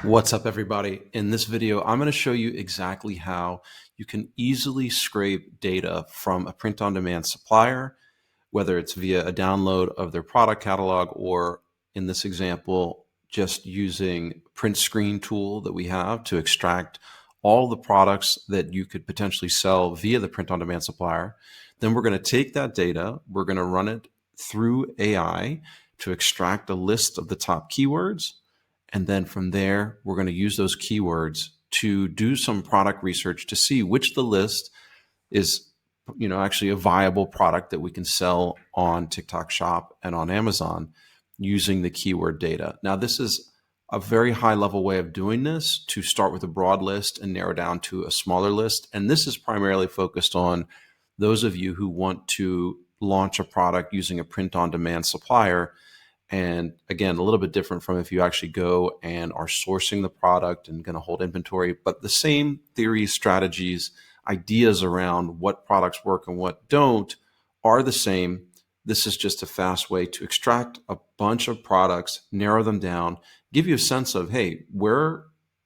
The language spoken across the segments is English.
What's up, everybody? In this video, I'm going to show you exactly how you can easily scrape data from a print-on-demand supplier, whether it's via a download of their product catalog or, in this example, just using print screen tool that we have to extract all the products that you could potentially sell via the print-on-demand supplier. Then we're going to take that data, we're going to run it through AI to extract a list of the top keywords. And then from there, we're going to use those keywords to do some product research to see which the list is, actually a viable product that we can sell on TikTok Shop and on Amazon using the keyword data. Now, this is a very high level way of doing this to start with a broad list and narrow down to a smaller list. And this is primarily focused on those of you who want to launch a product using a print on demand supplier. And again, a little bit different from if you actually go and are sourcing the product and going to hold inventory, but the same theories, strategies, ideas around what products work and what don't are the same. This is just a fast way to extract a bunch of products, narrow them down, give you a sense of, hey, where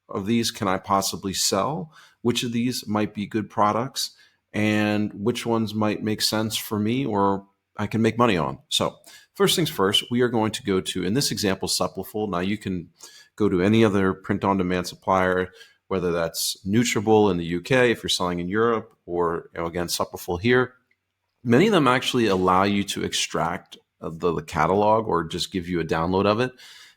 of these can I possibly sell? Which of these might be good products? And which ones might make sense for me or I can make money on? So first things first, we are going to go to, in this example, Supple. Now you can go to any other print-on-demand supplier, whether that's Nutriable in the UK if you're selling in Europe, or again, Supple here. Many of them actually allow you to extract the catalog or just give you a download of it,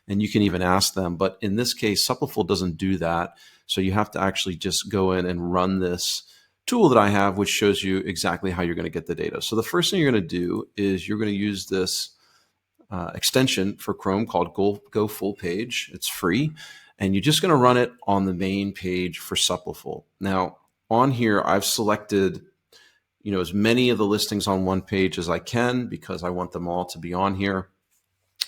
and you can even ask them. But in this case, Supple doesn't do that, so you have to actually just go in and run this tool that I have, which shows you exactly how you're going to get the data. So the first thing you're going to do is you're going to use this extension for Chrome called Go Full Page. It's free, and you're just going to run it on the main page for Supple. Now, on here, I've selected as many of the listings on one page as I can because I want them all to be on here.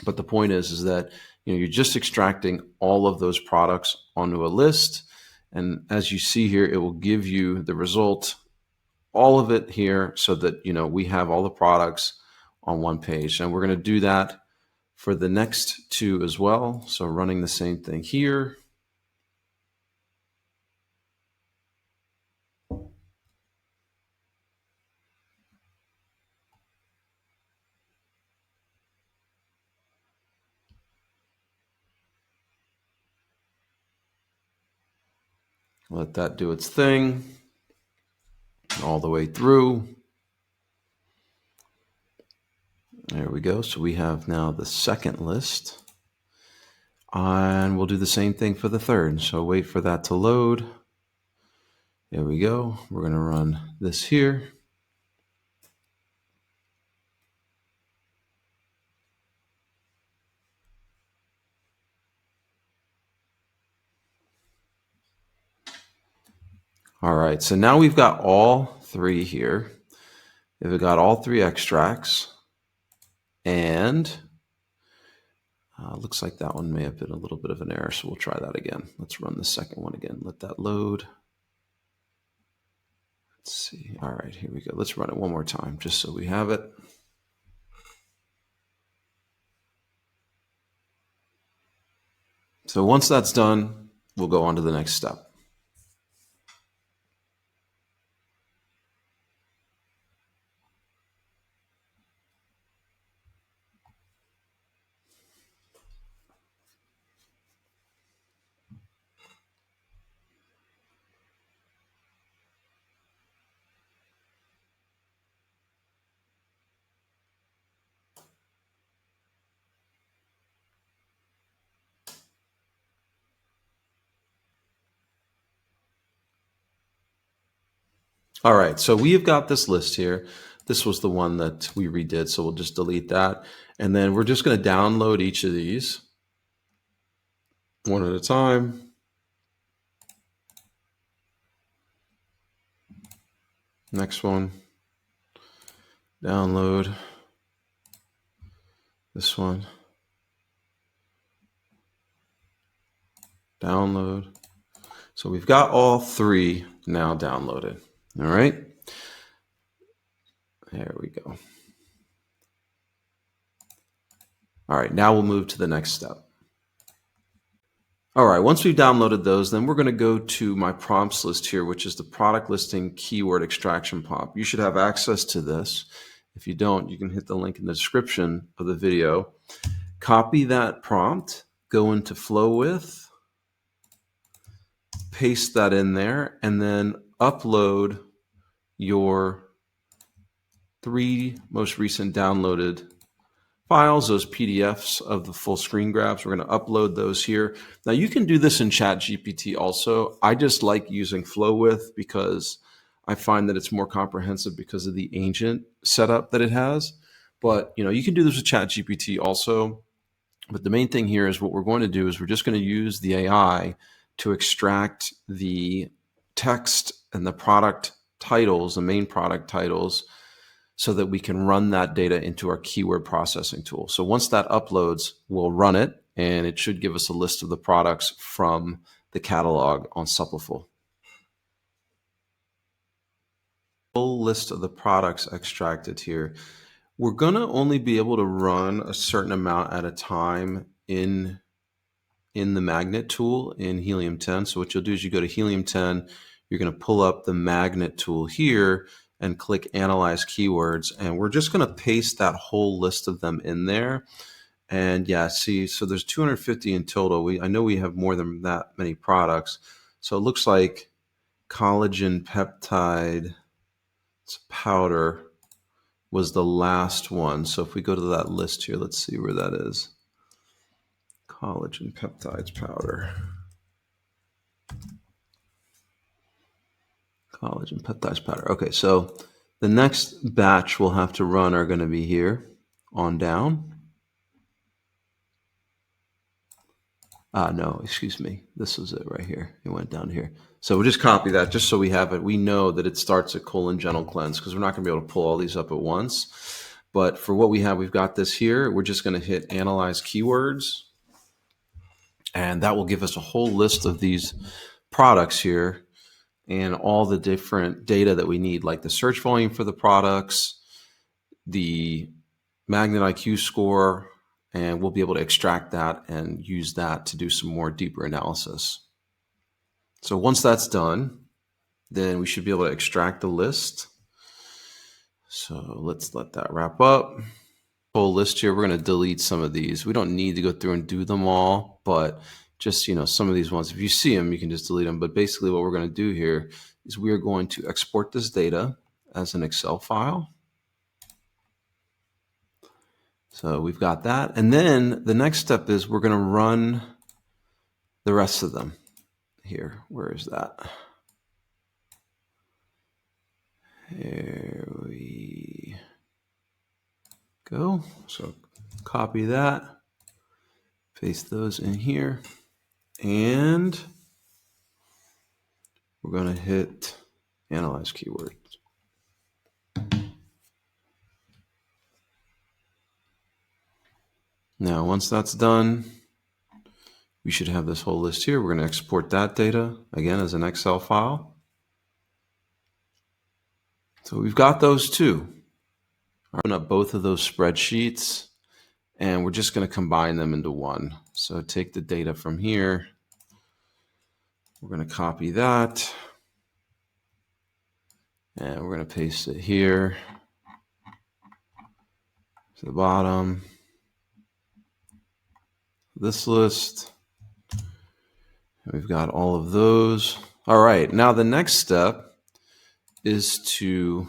But the point is that you're just extracting all of those products onto a list, and as you see here, it will give you the result, all of it here, so that we have all the products on one page. And we're going to do that for the next two as well. So running the same thing here. Let that do its thing all the way through. There we go. So we have now the second list, and we'll do the same thing for the third. So wait for that to load. There we go. We're going to run this here. All right, so now we've got all three here. We've got all three extracts, and looks like that one may have been a little bit of an error, so we'll try that again. Let's run the second one again. Let that load. Let's see. All right, here we go. Let's run it one more time just so we have it. So once that's done, we'll go on to the next step. All right, so we've got this list here. This was the one that we redid, so we'll just delete that. And then we're just going to download each of these one at a time. Next one, download this one, download. So we've got all three now downloaded. All right, there we go. All right, now we'll move to the next step. All right, once we've downloaded those, then we're going to go to my prompts list here, which is the product listing keyword extraction prompt. You should have access to this. If you don't, you can hit the link in the description of the video. Copy that prompt, go into flow with, paste that in there, and then upload your 3 most recent downloaded files, those PDFs of the full screen grabs. We're going to upload those here. Now you can do this in ChatGPT also. I just like using Flowwith because I find that it's more comprehensive because of the agent setup that it has. But you can do this with ChatGPT also. But the main thing here is what we're going to do is we're just going to use the AI to extract the text and the product titles, the main product titles, so that we can run that data into our keyword processing tool. So once that uploads, we'll run it, and it should give us a list of the products from the catalog on Supple. Full list of the products extracted here. We're going to only be able to run a certain amount at a time in the magnet tool in Helium 10. So what you'll do is you go to Helium 10, you're going to pull up the magnet tool here and click Analyze Keywords. And we're just going to paste that whole list of them in there. And yeah, see, so there's 250 in total. I know we have more than that many products. So it looks like collagen peptide powder was the last one. So if we go to that list here, let's see where that is. Collagen peptides powder. Collagen peptides powder. Okay, so the next batch we'll have to run are going to be here on down. No, excuse me. This was it right here. It went down here. So we'll just copy that just so we have it. We know that it starts at colon gentle cleanse because we're not going to be able to pull all these up at once. But for what we have, we've got this here. We're just going to hit Analyze Keywords. And that will give us a whole list of these products here and all the different data that we need, like the search volume for the products, the Magnet IQ score, and we'll be able to extract that and use that to do some more deeper analysis. So once that's done, then we should be able to extract the list. So let's let that wrap up. Whole list here, we're going to delete some of these. We don't need to go through and do them all, but just, some of these ones, if you see them, you can just delete them. But basically what we're going to do here is we are going to export this data as an Excel file. So we've got that. And then the next step is we're going to run the rest of them here. Where is that? Here we go. So copy that, paste those in here, and we're going to hit Analyze Keywords. Now, once that's done, we should have this whole list here. We're going to export that data again as an Excel file. So we've got those two. Open up both of those spreadsheets, and we're just going to combine them into one. So take the data from here. We're going to copy that, and we're going to paste it here to the bottom. This list. And we've got all of those. All right, now the next step is to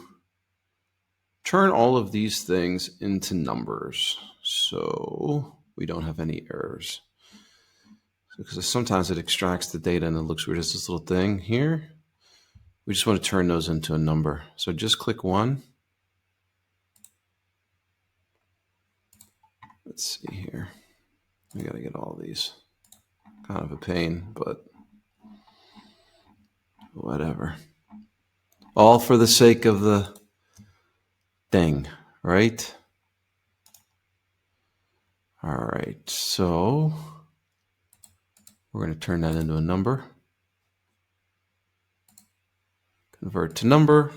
turn all of these things into numbers so we don't have any errors. Because sometimes it extracts the data and it looks weird as this little thing here. We just want to turn those into a number. So just click one. Let's see here. We got to get all these. Kind of a pain, but whatever. All for the sake of the thing, right? All right, so we're going to turn that into a number. Convert to number.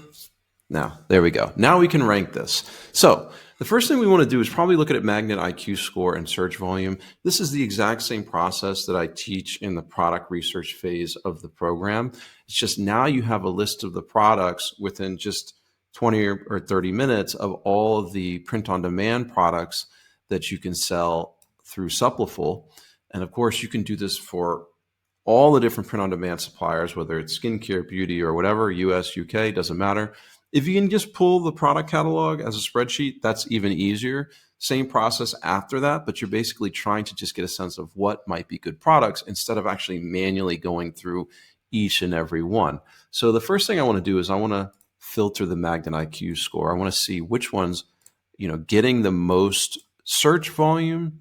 Now, there we go. Now we can rank this. So the first thing we want to do is probably look at Magnet IQ score and search volume. This is the exact same process that I teach in the product research phase of the program. It's just now you have a list of the products within just 20 or 30 minutes of all of the print-on-demand products that you can sell through Supple. And of course, you can do this for all the different print-on-demand suppliers, whether it's skincare, beauty, or whatever, US, UK, doesn't matter. If you can just pull the product catalog as a spreadsheet, that's even easier. Same process after that, but you're basically trying to just get a sense of what might be good products instead of actually manually going through each and every one. So the first thing I want to do is I want to filter the Magnet IQ score. I want to see which ones, getting the most search volume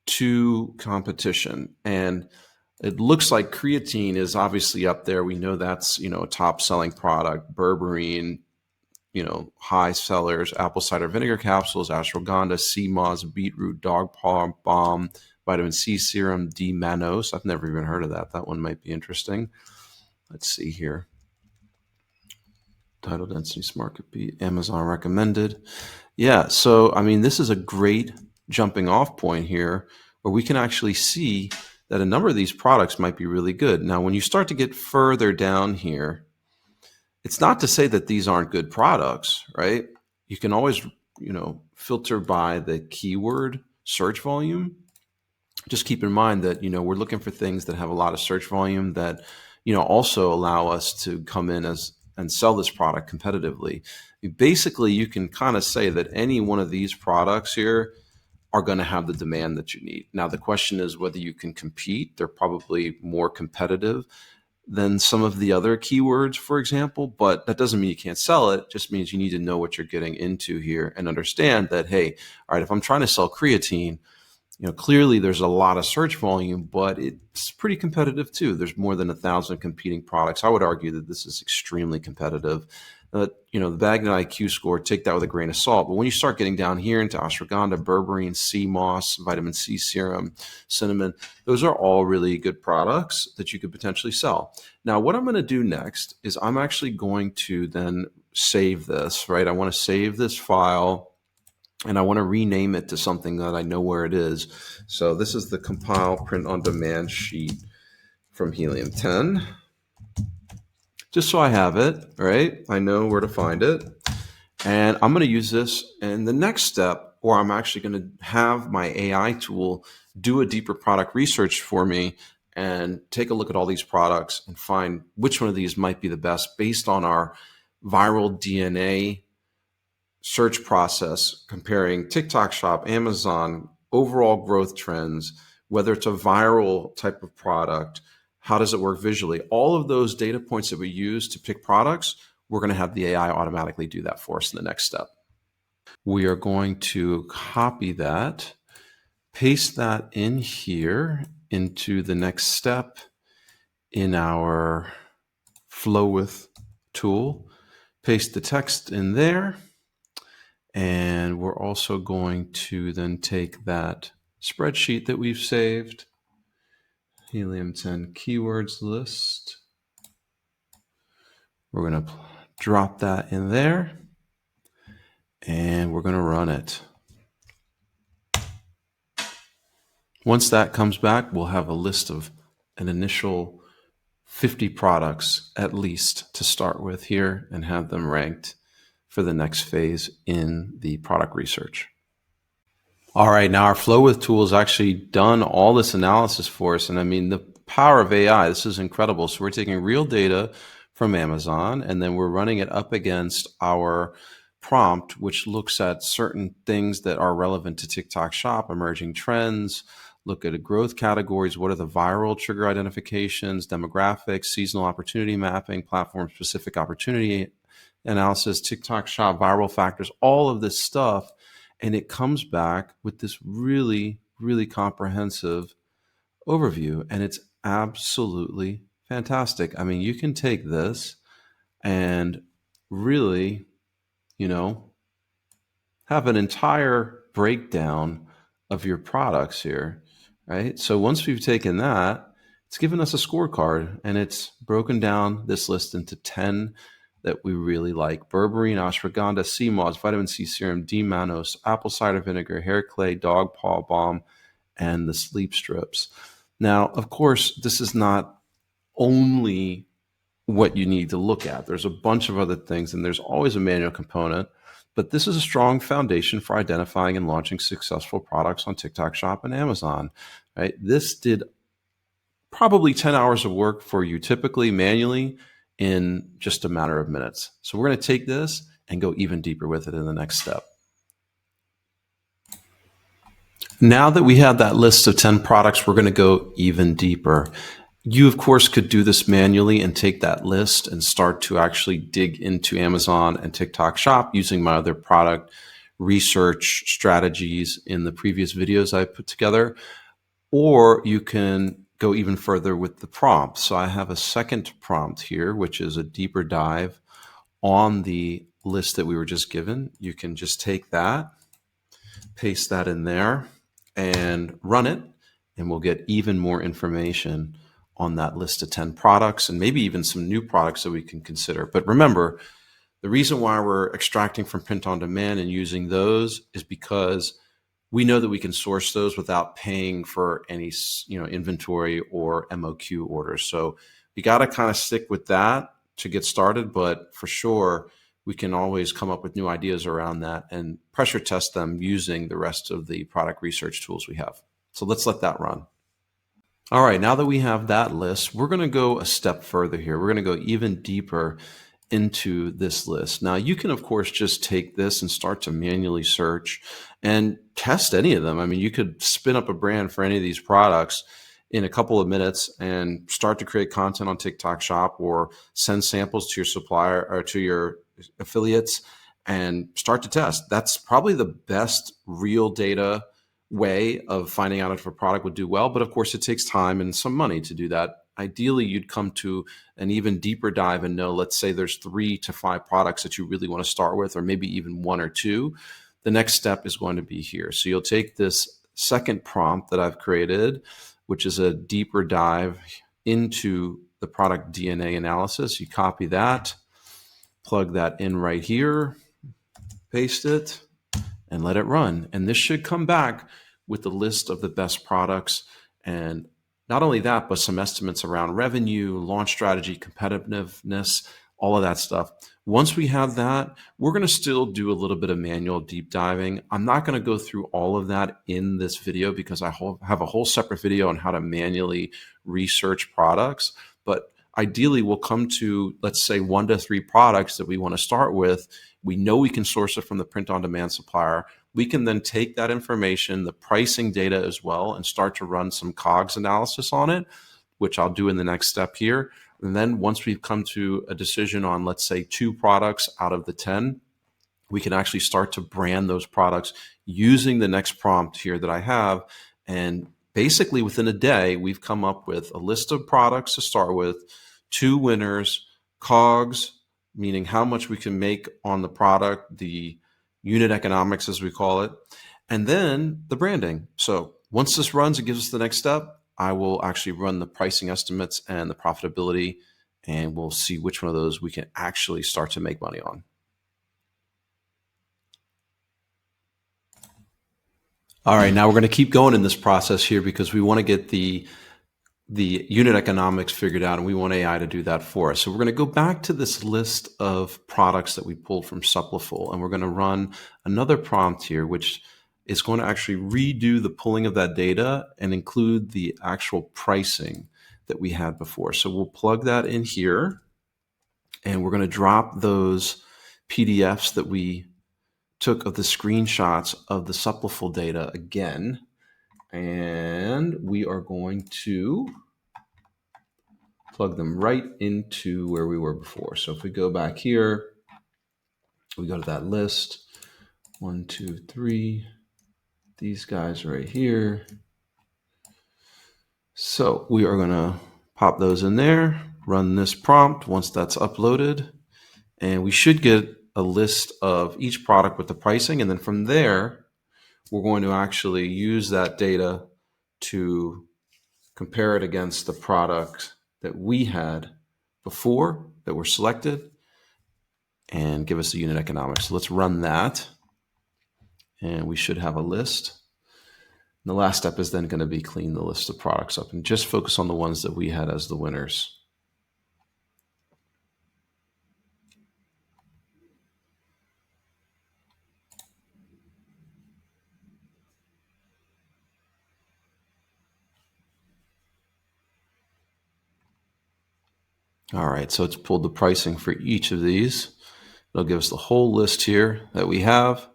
to competition. And it looks like creatine is obviously up there. We know that's, a top selling product. Berberine, high sellers, apple cider vinegar capsules, ashwagandha, sea moss, beetroot, dog paw balm, vitamin C serum, D-mannose. I've never even heard of that. That one might be interesting. Let's see here. Tidal density, smart compete, Amazon recommended. Yeah, so this is a great jumping off point here where we can actually see that a number of these products might be really good. Now, when you start to get further down here, it's not to say that these aren't good products, right? You can always, filter by the keyword search volume. Just keep in mind that, we're looking for things that have a lot of search volume that, also allow us to come in and sell this product competitively. Basically, you can kind of say that any one of these products here are going to have the demand that you need. Now, the question is whether you can compete. They're probably more competitive than some of the other keywords, for example, but that doesn't mean you can't sell it. It just means you need to know what you're getting into here and understand that, hey, all right, if I'm trying to sell creatine, clearly there's a lot of search volume, but it's pretty competitive too. There's more than 1,000 competing products. I would argue that this is extremely competitive. The Magnet IQ score, take that with a grain of salt. But when you start getting down here into ashwagandha, berberine, sea moss, vitamin C serum, cinnamon, those are all really good products that you could potentially sell. Now, what I'm going to do next is I'm actually going to then save this, right? I want to save this file and I want to rename it to something that I know where it is. So this is the compile print on demand sheet from Helium 10. Just so I have it, right? I know where to find it. And I'm going to use this in the next step, or I'm actually going to have my AI tool do a deeper product research for me and take a look at all these products and find which one of these might be the best based on our viral DNA search process, comparing TikTok Shop, Amazon, overall growth trends, whether it's a viral type of product, how does it work visually? All of those data points that we use to pick products, we're going to have the AI automatically do that for us in the next step. We are going to copy that, paste that in here into the next step in our Flow With tool, paste the text in there. And we're also going to then take that spreadsheet that we've saved, Helium 10 keywords list. We're going to drop that in there and we're going to run it. Once that comes back, we'll have a list of an initial 50 products at least to start with here and have them ranked for the next phase in the product research. All right, now our Flow With tool has actually done all this analysis for us. And the power of AI, this is incredible. So we're taking real data from Amazon and then we're running it up against our prompt, which looks at certain things that are relevant to TikTok Shop, emerging trends, look at growth categories, what are the viral trigger identifications, demographics, seasonal opportunity mapping, platform-specific opportunity analysis, TikTok Shop, viral factors, all of this stuff. And it comes back with this really, really comprehensive overview. And it's absolutely fantastic. You can take this and really, have an entire breakdown of your products here, right? So once we've taken that, it's given us a scorecard and it's broken down this list into 10 that we really like: berberine, ashwagandha, sea moss, vitamin C serum, D-mannose, apple cider vinegar, hair clay, dog paw balm, and the sleep strips. Now, of course, this is not only what you need to look at. There's a bunch of other things, and there's always a manual component, but this is a strong foundation for identifying and launching successful products on TikTok Shop and Amazon, right? This did probably 10 hours of work for you, typically manually, in just a matter of minutes. So we're going to take this and go even deeper with it in the next step. Now that we have that list of 10 products, we're going to go even deeper. You, of course, could do this manually and take that list and start to actually dig into Amazon and TikTok Shop using my other product research strategies in the previous videos I put together. Or you can go even further with the prompt. So I have a second prompt here, which is a deeper dive on the list that we were just given. You can just take that, paste that in there, and run it, and we'll get even more information on that list of 10 products, and maybe even some new products that we can consider. But remember, the reason why we're extracting from print on demand and using those is because we know that we can source those without paying for any, inventory or MOQ orders. So you got to kind of stick with that to get started, but for sure, we can always come up with new ideas around that and pressure test them using the rest of the product research tools we have. So let's let that run. All right, now that we have that list, we're going to go a step further here. We're going to go even deeper into this list. Now, you can, of course, just take this and start to manually search and test any of them. I mean, you could spin up a brand for any of these products in a couple of minutes and start to create content on TikTok Shop, or send samples to your supplier or to your affiliates and start to test. That's probably the best real data way of finding out if a product would do well. But of course, it takes time and some money to do that. Ideally, you'd come to an even deeper dive and know, let's say there's 3 to 5 products that you really want to start with, or maybe even 1 or 2. The next step is going to be here. So you'll take this second prompt that I've created, which is a deeper dive into the product DNA analysis. You copy that, plug that in right here, paste it, and let it run. And this should come back with the list of the best products. And not only that, but some estimates around revenue, launch strategy, competitiveness, all of that stuff. Once we have that, we're going to still do a little bit of manual deep diving. I'm not going to go through all of that in this video because I have a whole separate video on how to manually research products. But ideally, we'll come to, let's say, 1 to 3 products that we want to start with. We know we can source it from the print-on-demand supplier. We can then take that information, the pricing data as well, and start to run some COGS analysis on it, which I'll do in the next step here. And then once we've come to a decision on, let's say, 2 products out of the 10, we can actually start to brand those products using the next prompt here that I have. And basically within a day, we've come up with a list of products to start with, 2 winners, COGS, meaning how much we can make on the product, the unit economics as we call it, and then the branding. So once this runs, it gives us the next step. I will actually run the pricing estimates and the profitability, and we'll see which one of those we can actually start to make money on. All right, now we're going to keep going in this process here because we want to get the unit economics figured out, and we want AI to do that for us. So we're going to go back to this list of products that we pulled from Supple, and we're going to run another prompt here, which is going to actually redo the pulling of that data and include the actual pricing that we had before. So we'll plug that in here, and we're going to drop those PDFs that we took of the screenshots of the Supple data again. And we are going to plug them right into where we were before. So if we go back here, we go to that list, 1, 2, 3, these guys right here. So we are going to pop those in there, run this prompt once that's uploaded, and we should get a list of each product with the pricing. And then from there, we're going to actually use that data to compare it against the product that we had before that were selected. and give us the unit economics. So let's run that, and we should have a list. And the last step is then going to be clean the list of products up and just focus on the ones that we had as the winners. All right, so it's pulled the pricing for each of these. It'll give us the whole list here that we have.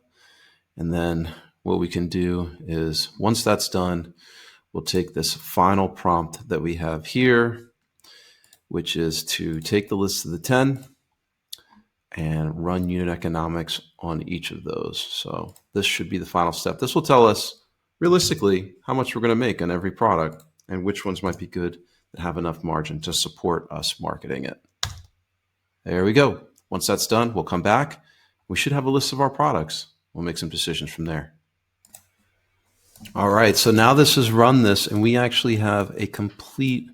And then what we can do is, once that's done, we'll take this final prompt that we have here, which is to take the list of the 10 and run unit economics on each of those. So this should be the final step. This will tell us realistically how much we're going to make on every product and which ones might be good that have enough margin to support us marketing it. There we go. Once that's done, we'll come back. We should have a list of our products. We'll make some decisions from there. All right, so now this has run this, and we actually have a complete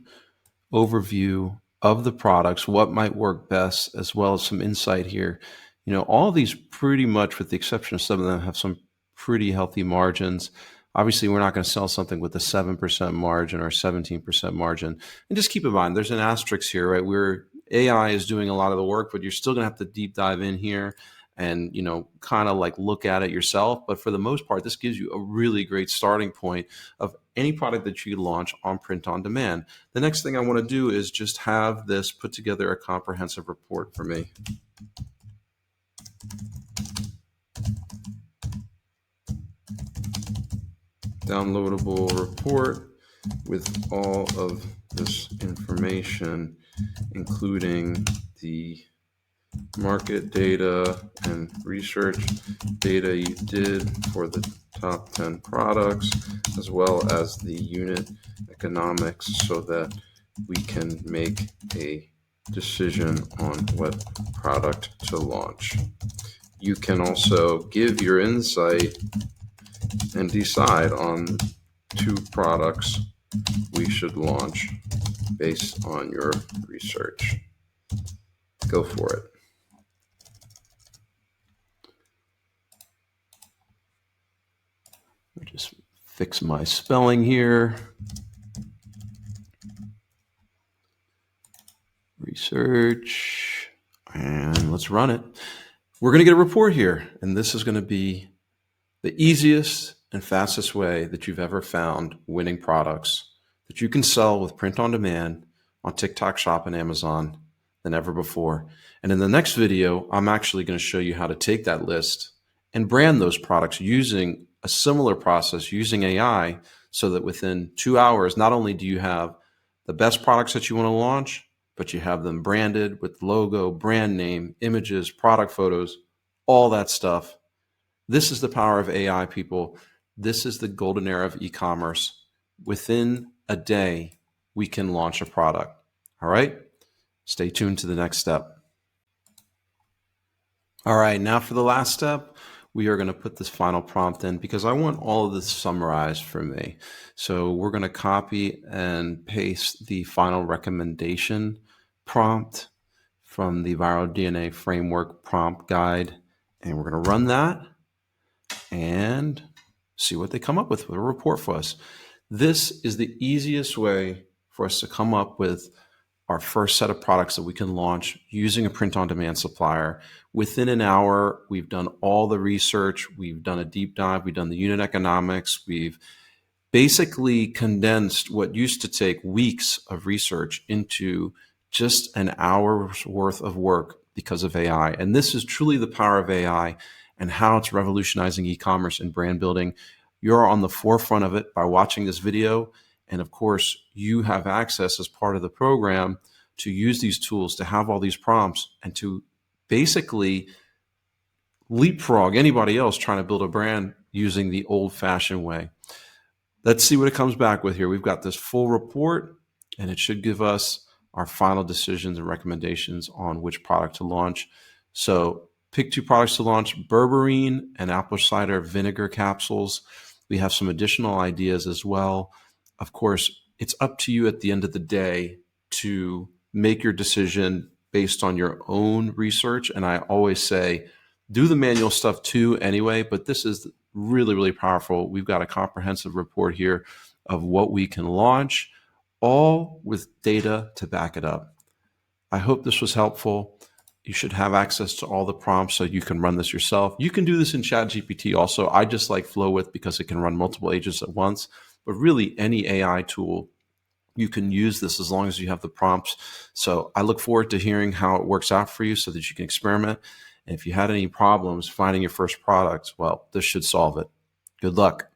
overview of the products, what might work best, as well as some insight here. You know, all of these pretty much, with the exception of some of them, have some pretty healthy margins. Obviously, we're not going to sell something with a 7% margin or 17% margin. And just keep in mind, there's an asterisk here, right? AI is doing a lot of the work, but you're still going to have to deep dive in here and, you know, kind of like look at it yourself. But for the most part, this gives you a really great starting point of any product that you launch on print on demand. The next thing I want to do is just have this put together a comprehensive report for me. Downloadable report with all of this information, including the market data and research data you did for the top 10 products, as well as the unit economics, so that we can make a decision on what product to launch. You can also give your insight and decide on 2 products we should launch based on your research. Go for it. I'll just fix my spelling here. Research, and let's run it. We're going to get a report here, and this is going to be the easiest and fastest way that you've ever found winning products that you can sell with print on demand on TikTok Shop and Amazon than ever before. And in the next video, I'm actually going to show you how to take that list and brand those products using a similar process, using AI, so that within 2 hours, not only do you have the best products that you want to launch, but you have them branded with logo, brand name, images, product photos, all that stuff. This is the power of AI, people. This is the golden era of e-commerce. Within a day, we can launch a product. All right? Stay tuned to the next step. All right, now for the last step, we are going to put this final prompt in because I want all of this summarized for me. So we're going to copy and paste the final recommendation prompt from the Viral DNA Framework prompt guide, and we're going to run that and see what they come up with a report for us. This is the easiest way for us to come up with our first set of products that we can launch using a print-on-demand supplier. Within an hour, we've done all the research, we've done a deep dive, we've done the unit economics, we've basically condensed what used to take weeks of research into just an hour's worth of work because of AI. And this is truly the power of AI and how it's revolutionizing e-commerce and brand building. You're on the forefront of it by watching this video. And of course, you have access as part of the program to use these tools, to have all these prompts, and to basically leapfrog anybody else trying to build a brand using the old-fashioned way. Let's see what it comes back with here. We've got this full report, and it should give us our final decisions and recommendations on which product to launch. So pick 2 products to launch: berberine and apple cider vinegar capsules. We have some additional ideas as well. Of course, it's up to you at the end of the day to make your decision based on your own research. And I always say, do the manual stuff too anyway, but this is really, really powerful. We've got a comprehensive report here of what we can launch, all with data to back it up. I hope this was helpful. You should have access to all the prompts so you can run this yourself. You can do this in ChatGPT also. I just like Flowwith because it can run multiple agents at once, but really any AI tool, you can use this as long as you have the prompts. So I look forward to hearing how it works out for you so that you can experiment. And if you had any problems finding your first product, well, this should solve it. Good luck.